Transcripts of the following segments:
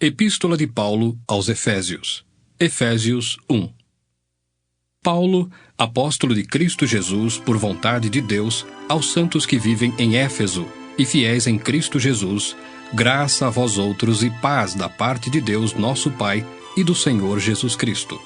Epístola de Paulo aos Efésios. Efésios 1. Paulo, apóstolo de Cristo Jesus, por vontade de Deus, aos santos que vivem em Éfeso e fiéis em Cristo Jesus, graça a vós outros e paz da parte de Deus nosso Pai e do Senhor Jesus Cristo.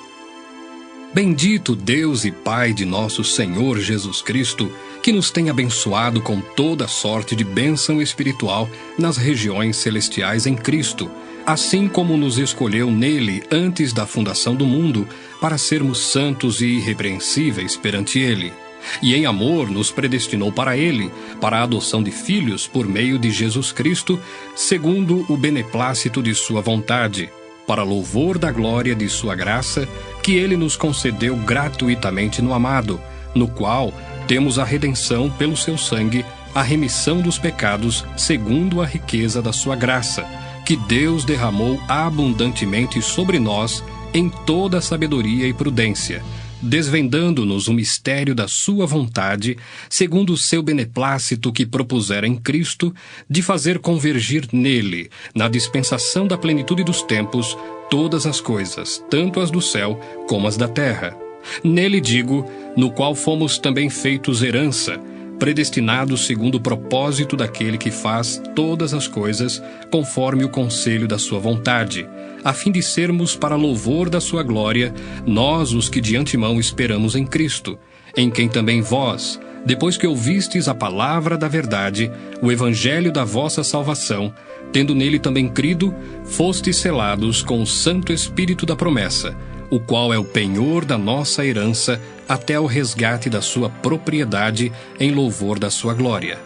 Bendito Deus e Pai de nosso Senhor Jesus Cristo, que nos tem abençoado com toda sorte de bênção espiritual nas regiões celestiais em Cristo, assim como nos escolheu nele antes da fundação do mundo, para sermos santos e irrepreensíveis perante ele. E em amor nos predestinou para ele, para a adoção de filhos por meio de Jesus Cristo, segundo o beneplácito de sua vontade, para louvor da glória de sua graça, que ele nos concedeu gratuitamente no amado, no qual temos a redenção pelo seu sangue, a remissão dos pecados, segundo a riqueza da sua graça, que Deus derramou abundantemente sobre nós em toda sabedoria e prudência, desvendando-nos o mistério da sua vontade, segundo o seu beneplácito que propusera em Cristo, de fazer convergir nele, na dispensação da plenitude dos tempos, todas as coisas, tanto as do céu como as da terra. Nele digo, no qual fomos também feitos herança, predestinados segundo o propósito daquele que faz todas as coisas, conforme o conselho da sua vontade, a fim de sermos para louvor da sua glória, nós os que de antemão esperamos em Cristo, em quem também vós, depois que ouvistes a palavra da verdade, o evangelho da vossa salvação, tendo nele também crido, fostes selados com o Santo Espírito da promessa, o qual é o penhor da nossa herança até o resgate da sua propriedade em louvor da sua glória.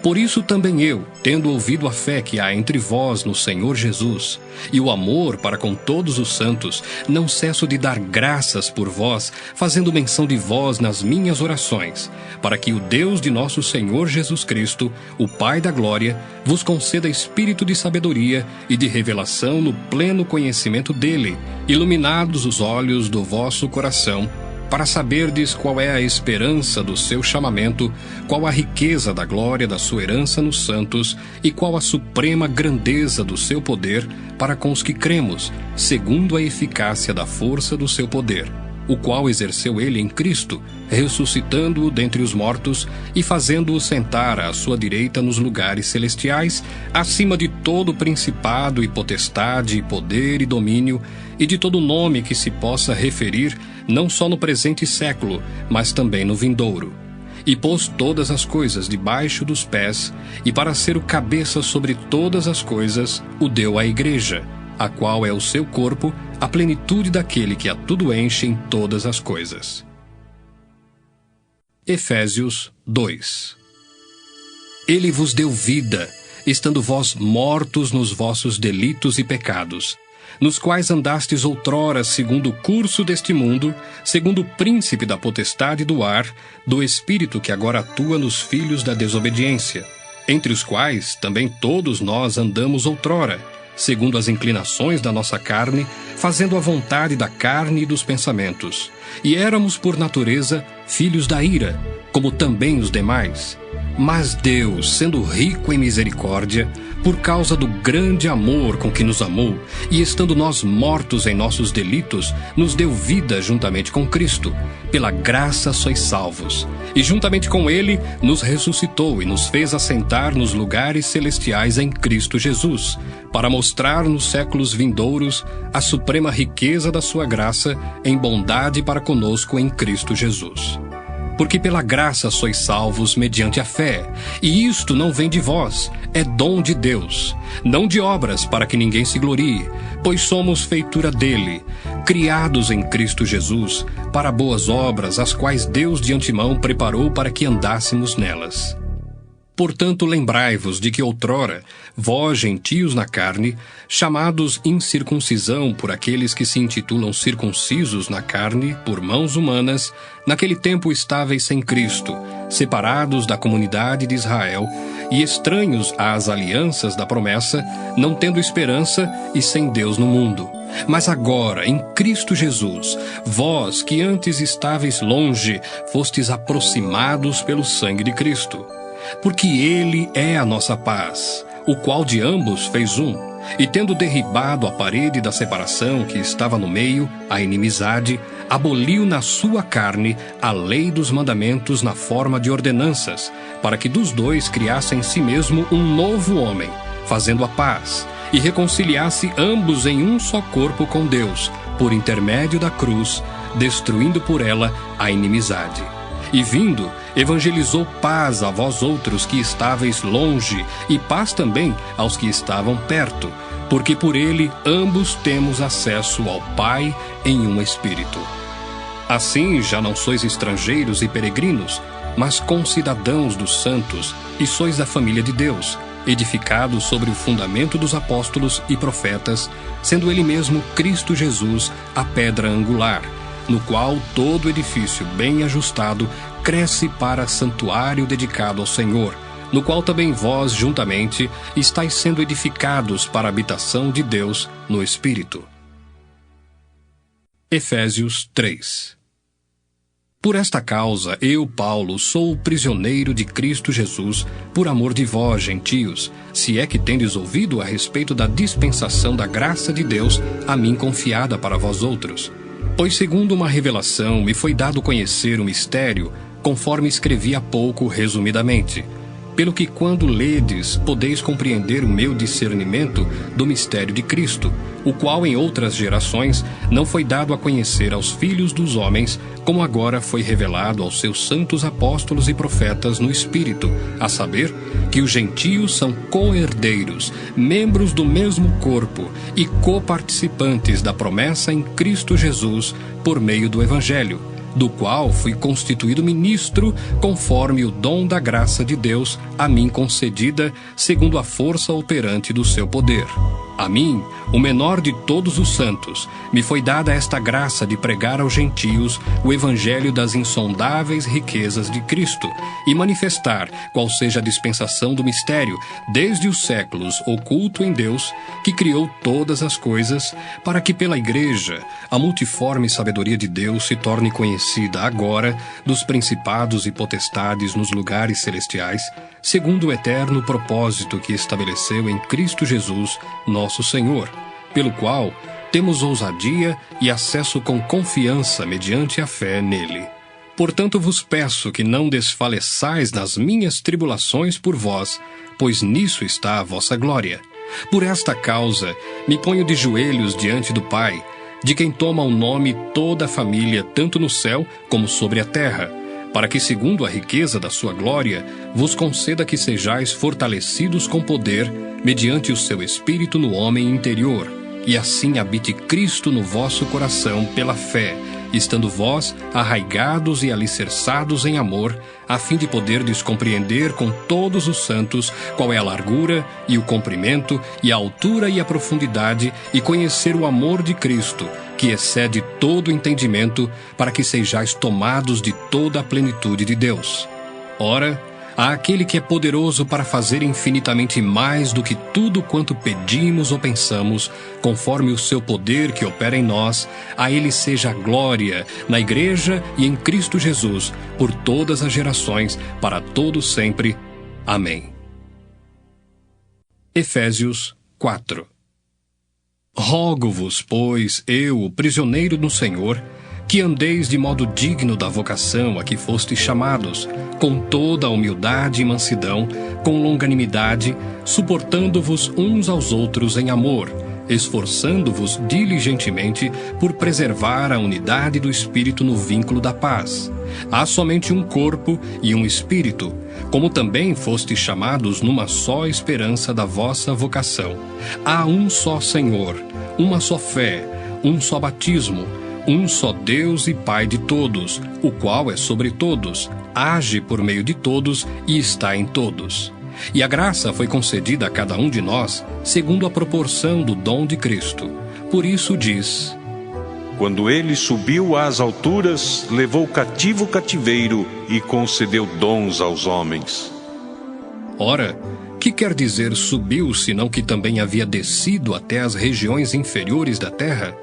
Por isso também eu, tendo ouvido a fé que há entre vós no Senhor Jesus, e o amor para com todos os santos, não cesso de dar graças por vós, fazendo menção de vós nas minhas orações, para que o Deus de nosso Senhor Jesus Cristo, o Pai da glória, vos conceda espírito de sabedoria e de revelação no pleno conhecimento dele, iluminados os olhos do vosso coração, para saberdes qual é a esperança do seu chamamento, qual a riqueza da glória da sua herança nos santos, e qual a suprema grandeza do seu poder para com os que cremos, segundo a eficácia da força do seu poder, o qual exerceu ele em Cristo, ressuscitando-o dentre os mortos e fazendo-o sentar à sua direita nos lugares celestiais, acima de todo principado e potestade, e poder e domínio, e de todo nome que se possa referir, não só no presente século, mas também no vindouro. E pôs todas as coisas debaixo dos pés, e para ser o cabeça sobre todas as coisas, o deu à igreja, a qual é o seu corpo, a plenitude daquele que a tudo enche em todas as coisas. Efésios 2. Ele vos deu vida, estando vós mortos nos vossos delitos e pecados, nos quais andastes outrora segundo o curso deste mundo, segundo o príncipe da potestade do ar, do espírito que agora atua nos filhos da desobediência, entre os quais também todos nós andamos outrora, segundo as inclinações da nossa carne, fazendo a vontade da carne e dos pensamentos. E éramos por natureza filhos da ira, como também os demais. Mas Deus, sendo rico em misericórdia, por causa do grande amor com que nos amou, e estando nós mortos em nossos delitos, nos deu vida juntamente com Cristo. Pela graça sois salvos. E juntamente com ele nos ressuscitou e nos fez assentar nos lugares celestiais em Cristo Jesus, para mostrar nos séculos vindouros a suprema riqueza da sua graça em bondade para conosco em Cristo Jesus. Porque pela graça sois salvos mediante a fé, e isto não vem de vós, é dom de Deus, não de obras para que ninguém se glorie, pois somos feitura dele, criados em Cristo Jesus, para boas obras, as quais Deus de antemão preparou para que andássemos nelas. Portanto, lembrai-vos de que outrora, vós, gentios na carne, chamados incircuncisão por aqueles que se intitulam circuncisos na carne, por mãos humanas, naquele tempo estáveis sem Cristo, separados da comunidade de Israel, e estranhos às alianças da promessa, não tendo esperança e sem Deus no mundo. Mas agora, em Cristo Jesus, vós que antes estáveis longe, fostes aproximados pelo sangue de Cristo. Porque ele é a nossa paz, o qual de ambos fez um, E tendo derribado a parede da separação que estava no meio, a inimizade, aboliu na sua carne a lei dos mandamentos na forma de ordenanças, para que dos dois criasse em si mesmo um novo homem, fazendo a paz, e reconciliasse ambos em um só corpo com Deus, por intermédio da cruz, destruindo por ela a inimizade. E vindo, evangelizou paz a vós outros que estáveis longe, e paz também aos que estavam perto, porque por ele ambos temos acesso ao Pai em um Espírito. Assim já não sois estrangeiros e peregrinos, mas concidadãos dos santos, e sois da família de Deus, edificados sobre o fundamento dos apóstolos e profetas, sendo ele mesmo Cristo Jesus a pedra angular, no qual todo edifício bem ajustado cresce para santuário dedicado ao Senhor, no qual também vós, juntamente, estáis sendo edificados para a habitação de Deus no Espírito. Efésios 3. Por esta causa, eu, Paulo, sou o prisioneiro de Cristo Jesus, por amor de vós, gentios, se é que tendes ouvido a respeito da dispensação da graça de Deus a mim confiada para vós outros. Pois segundo uma revelação me foi dado conhecer o mistério, conforme escrevi há pouco resumidamente, pelo que quando ledes, podeis compreender o meu discernimento do mistério de Cristo, o qual em outras gerações não foi dado a conhecer aos filhos dos homens, como agora foi revelado aos seus santos apóstolos e profetas no Espírito, a saber, que os gentios são co-herdeiros, membros do mesmo corpo e coparticipantes da promessa em Cristo Jesus, por meio do Evangelho, do qual fui constituído ministro, conforme o dom da graça de Deus a mim concedida, segundo a força operante do seu poder. A mim, o menor de todos os santos, me foi dada esta graça de pregar aos gentios o evangelho das insondáveis riquezas de Cristo e manifestar qual seja a dispensação do mistério, desde os séculos oculto em Deus, que criou todas as coisas, para que pela Igreja a multiforme sabedoria de Deus se torne conhecida agora dos principados e potestades nos lugares celestiais, segundo o eterno propósito que estabeleceu em Cristo Jesus, nosso Senhor, pelo qual temos ousadia e acesso com confiança mediante a fé nele. Portanto vos peço que não desfaleçais nas minhas tribulações por vós, pois nisso está a vossa glória. Por esta causa me ponho de joelhos diante do Pai, de quem toma o nome toda a família, tanto no céu como sobre a terra, para que, segundo a riqueza da sua glória, vos conceda que sejais fortalecidos com poder, mediante o seu Espírito no homem interior, e assim habite Cristo no vosso coração pela fé, estando vós arraigados e alicerçados em amor, a fim de poderdes compreender com todos os santos qual é a largura e o comprimento e a altura e a profundidade, e conhecer o amor de Cristo, que excede todo entendimento, para que sejais tomados de toda a plenitude de Deus. Ora, há aquele que é poderoso para fazer infinitamente mais do que tudo quanto pedimos ou pensamos, conforme o seu poder que opera em nós, a ele seja a glória, na Igreja e em Cristo Jesus, por todas as gerações, para todos sempre. Amém. Efésios 4. Rogo-vos, pois, eu, o prisioneiro no Senhor, que andeis de modo digno da vocação a que fostes chamados, com toda a humildade e mansidão, com longanimidade, suportando-vos uns aos outros em amor, esforçando-vos diligentemente por preservar a unidade do Espírito no vínculo da paz. Há somente um corpo e um Espírito, como também fostes chamados numa só esperança da vossa vocação. Há um só Senhor, uma só fé, um só batismo, um só Deus e Pai de todos, o qual é sobre todos, age por meio de todos e está em todos. E a graça foi concedida a cada um de nós, segundo a proporção do dom de Cristo. Por isso diz: Quando ele subiu às alturas, levou cativo o cativeiro e concedeu dons aos homens. Ora, que quer dizer subiu, senão que também havia descido até as regiões inferiores da terra?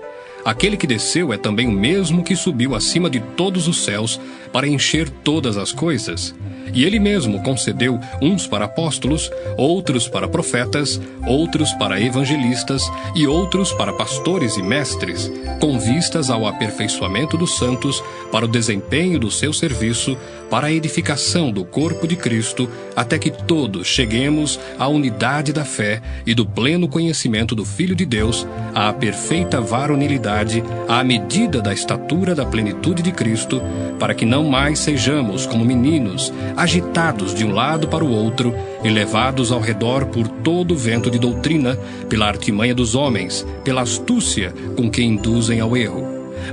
Aquele que desceu é também o mesmo que subiu acima de todos os céus para encher todas as coisas. E ele mesmo concedeu uns para apóstolos, outros para profetas, outros para evangelistas e outros para pastores e mestres, com vistas ao aperfeiçoamento dos santos, para o desempenho do seu serviço, para a edificação do corpo de Cristo, até que todos cheguemos à unidade da fé e do pleno conhecimento do Filho de Deus, à perfeita varonilidade, à medida da estatura da plenitude de Cristo, para que não mais sejamos como meninos, agitados de um lado para o outro e levados ao redor por todo o vento de doutrina, pela artimanha dos homens, pela astúcia com que induzem ao erro.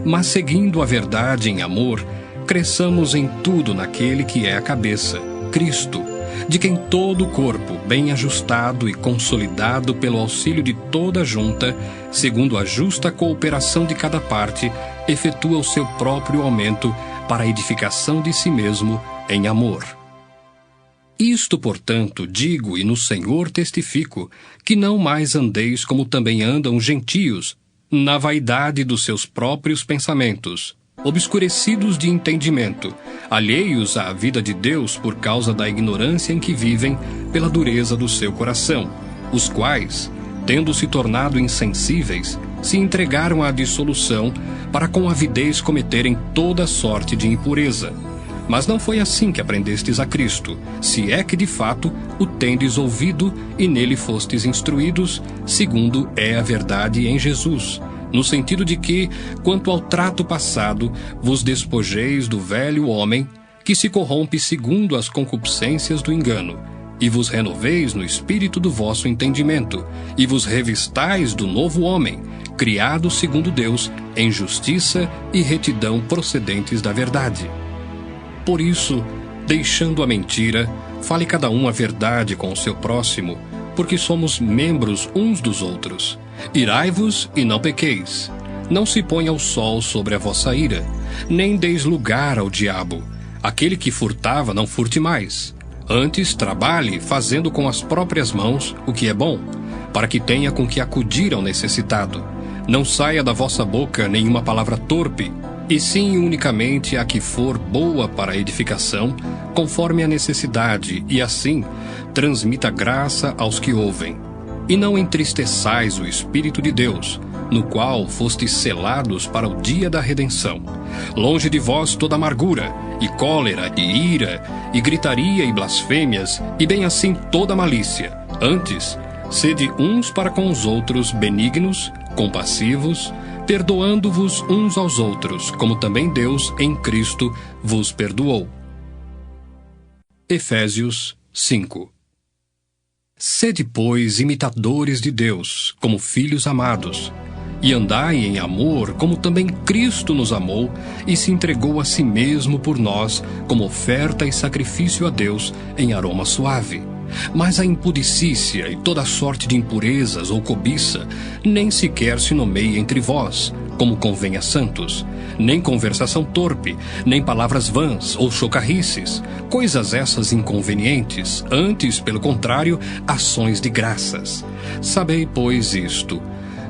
Mas seguindo a verdade em amor, cresçamos em tudo naquele que é a cabeça, Cristo, de quem todo o corpo, bem ajustado e consolidado pelo auxílio de toda a junta, segundo a justa cooperação de cada parte, efetua o seu próprio aumento para a edificação de si mesmo em amor. Isto, portanto, digo e no Senhor testifico, que não mais andeis como também andam os gentios, na vaidade dos seus próprios pensamentos, obscurecidos de entendimento, alheios à vida de Deus por causa da ignorância em que vivem pela dureza do seu coração, os quais, tendo se tornado insensíveis, se entregaram à dissolução para com avidez cometerem toda sorte de impureza. Mas não foi assim que aprendestes a Cristo, se é que de fato o tendes ouvido e nele fostes instruídos, segundo é a verdade em Jesus, no sentido de que, quanto ao trato passado, vos despojeis do velho homem, que se corrompe segundo as concupiscências do engano, e vos renoveis no espírito do vosso entendimento, e vos revistais do novo homem, criado segundo Deus, em justiça e retidão procedentes da verdade. Por isso, deixando a mentira, fale cada um a verdade com o seu próximo, porque somos membros uns dos outros. Irai-vos e não pequeis. Não se ponha o sol sobre a vossa ira, nem deis lugar ao diabo. Aquele que furtava, não furte mais. Antes, trabalhe, fazendo com as próprias mãos o que é bom, para que tenha com que acudir ao necessitado. Não saia da vossa boca nenhuma palavra torpe, e sim unicamente a que for boa para a edificação, conforme a necessidade, e assim transmita graça aos que ouvem. E não entristeçais o Espírito de Deus, no qual fostes selados para o dia da redenção. Longe de vós toda amargura, e cólera, e ira, e gritaria, e blasfêmias, e bem assim toda malícia. Antes, sede uns para com os outros benignos, compassivos, perdoando-vos uns aos outros, como também Deus, em Cristo, vos perdoou. Efésios 5. Sede, pois, imitadores de Deus, como filhos amados, e andai em amor, como também Cristo nos amou e se entregou a si mesmo por nós, como oferta e sacrifício a Deus em aroma suave. Mas a impudicícia e toda sorte de impurezas ou cobiça nem sequer se nomeia entre vós, como convém a santos, nem conversação torpe, nem palavras vãs ou chocarrices, coisas essas inconvenientes, antes, pelo contrário, ações de graças. Sabei, pois, isto: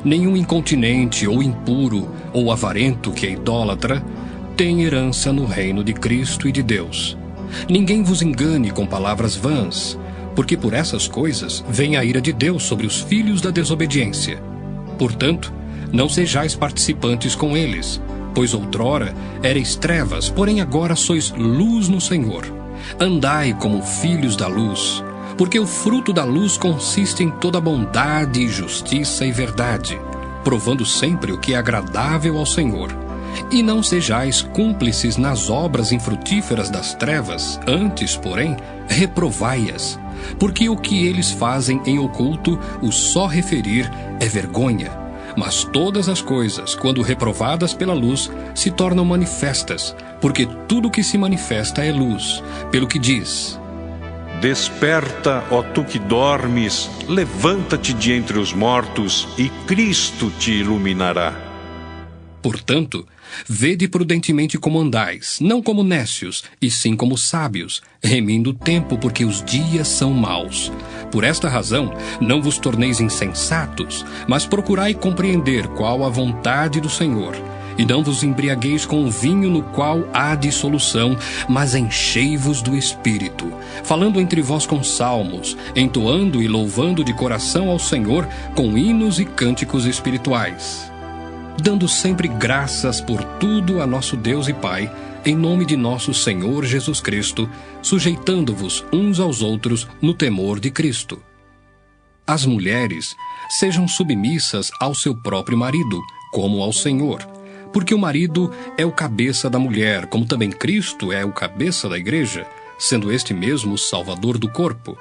nenhum incontinente ou impuro ou avarento que é idólatra tem herança no reino de Cristo e de Deus. Ninguém vos engane com palavras vãs, porque por essas coisas vem a ira de Deus sobre os filhos da desobediência. Portanto, não sejais participantes com eles, pois outrora erais trevas, porém agora sois luz no Senhor. Andai como filhos da luz, porque o fruto da luz consiste em toda bondade, justiça e verdade, provando sempre o que é agradável ao Senhor. E não sejais cúmplices nas obras infrutíferas das trevas, antes, porém, reprovai-as, porque o que eles fazem em oculto, o só referir é vergonha. Mas todas as coisas, quando reprovadas pela luz, se tornam manifestas, porque tudo que se manifesta é luz, pelo que diz: Desperta, ó tu que dormes, levanta-te de entre os mortos, e Cristo te iluminará. Portanto, vede prudentemente como andais, não como nécios, e sim como sábios, remindo o tempo, porque os dias são maus. Por esta razão, não vos torneis insensatos, mas procurai compreender qual a vontade do Senhor. E não vos embriagueis com o vinho no qual há dissolução, mas enchei-vos do Espírito, falando entre vós com salmos, entoando e louvando de coração ao Senhor com hinos e cânticos espirituais, dando sempre graças por tudo a nosso Deus e Pai, em nome de nosso Senhor Jesus Cristo, sujeitando-vos uns aos outros no temor de Cristo. As mulheres sejam submissas ao seu próprio marido, como ao Senhor, porque o marido é o cabeça da mulher, como também Cristo é o cabeça da igreja, sendo este mesmo o Salvador do corpo.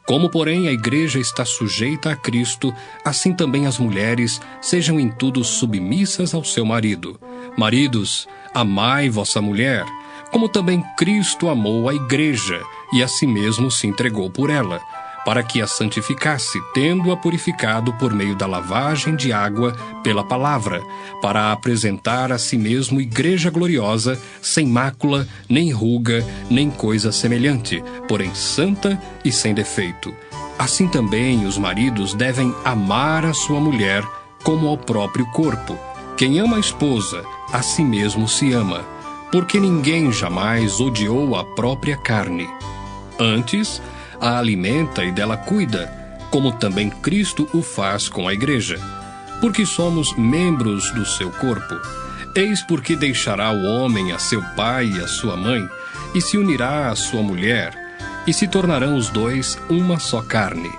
Como, porém, a igreja está sujeita a Cristo, assim também as mulheres sejam em tudo submissas ao seu marido. Maridos, amai vossa mulher, como também Cristo amou a igreja, e a si mesmo se entregou por ela, para que a santificasse, tendo-a purificado por meio da lavagem de água pela palavra, para a apresentar a si mesmo igreja gloriosa, sem mácula, nem ruga, nem coisa semelhante, porém santa e sem defeito. Assim também os maridos devem amar a sua mulher como ao próprio corpo. Quem ama a esposa, a si mesmo se ama, porque ninguém jamais odiou a própria carne. Antes, a alimenta e dela cuida, como também Cristo o faz com a igreja, porque somos membros do seu corpo. Eis porque deixará o homem a seu pai e a sua mãe, e se unirá à sua mulher, e se tornarão os dois uma só carne.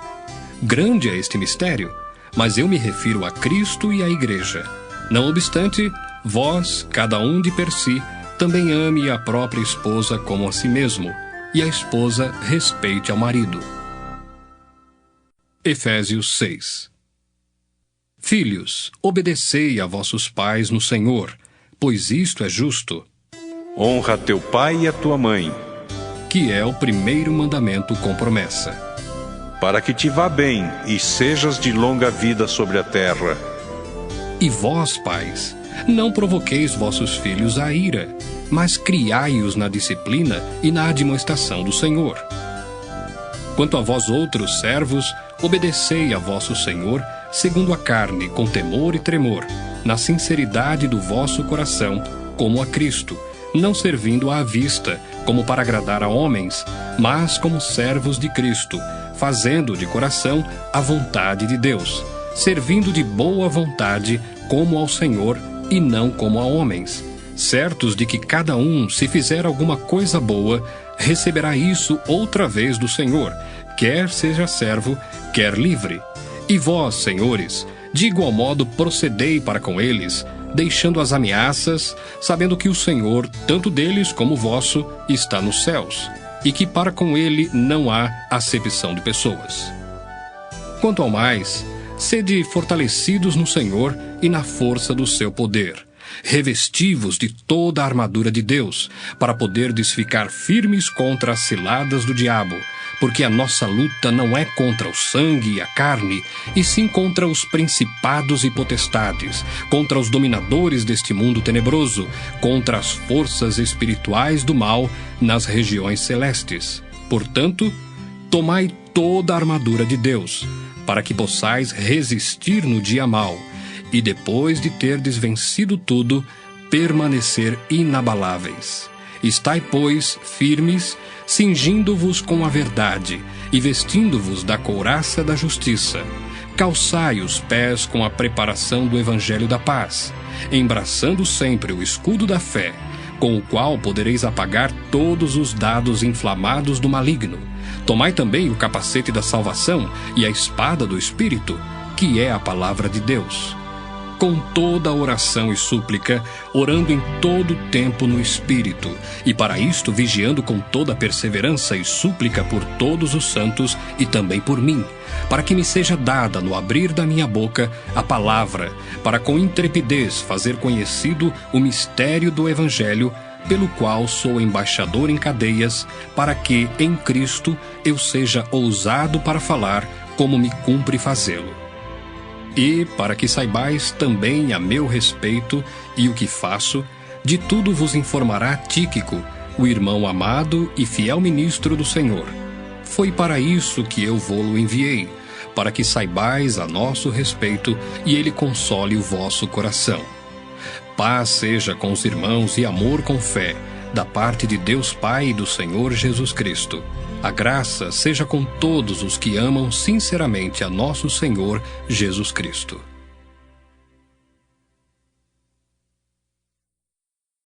Grande é este mistério, mas eu me refiro a Cristo e à igreja. Não obstante, vós, cada um de per si, também ame a própria esposa como a si mesmo, e a esposa respeite ao marido. Efésios 6. Filhos, obedecei a vossos pais no Senhor, pois isto é justo. Honra teu pai e a tua mãe, que é o primeiro mandamento com promessa, para que te vá bem e sejas de longa vida sobre a terra. E vós, pais, não provoqueis vossos filhos à ira, mas criai-os na disciplina e na admoestação do Senhor. Quanto a vós outros servos, obedecei a vosso Senhor, segundo a carne, com temor e tremor, na sinceridade do vosso coração, como a Cristo, não servindo à vista, como para agradar a homens, mas como servos de Cristo, fazendo de coração a vontade de Deus, servindo de boa vontade, como ao Senhor e não como a homens, certos de que cada um, se fizer alguma coisa boa, receberá isso outra vez do Senhor, quer seja servo, quer livre. E vós, senhores, de igual modo procedei para com eles, deixando as ameaças, sabendo que o Senhor, tanto deles como vosso, está nos céus, e que para com ele não há acepção de pessoas. Quanto ao mais, sede fortalecidos no Senhor e na força do seu poder. Revesti-vos de toda a armadura de Deus, para poderdes ficar firmes contra as ciladas do diabo, porque a nossa luta não é contra o sangue e a carne, e sim contra os principados e potestades, contra os dominadores deste mundo tenebroso, contra as forças espirituais do mal nas regiões celestes. Portanto, tomai toda a armadura de Deus, para que possais resistir no dia mau, e depois de terdes vencido tudo, permanecer inabaláveis. Estai, pois, firmes, cingindo-vos com a verdade, e vestindo-vos da couraça da justiça. Calçai os pés com a preparação do evangelho da paz, embraçando sempre o escudo da fé, com o qual podereis apagar todos os dados inflamados do maligno. Tomai também o capacete da salvação e a espada do Espírito, que é a palavra de Deus. Com toda a oração e súplica, orando em todo o tempo no Espírito, e para isto vigiando com toda a perseverança e súplica por todos os santos e também por mim, para que me seja dada no abrir da minha boca a palavra, para com intrepidez fazer conhecido o mistério do Evangelho, pelo qual sou embaixador em cadeias, para que, em Cristo, eu seja ousado para falar, como me cumpre fazê-lo. E, para que saibais também a meu respeito e o que faço, de tudo vos informará Tíquico, o irmão amado e fiel ministro do Senhor. Foi para isso que eu vô-lo enviei, para que saibais a nosso respeito e ele console o vosso coração. Paz seja com os irmãos e amor com fé, da parte de Deus Pai e do Senhor Jesus Cristo. A graça seja com todos os que amam sinceramente a nosso Senhor Jesus Cristo.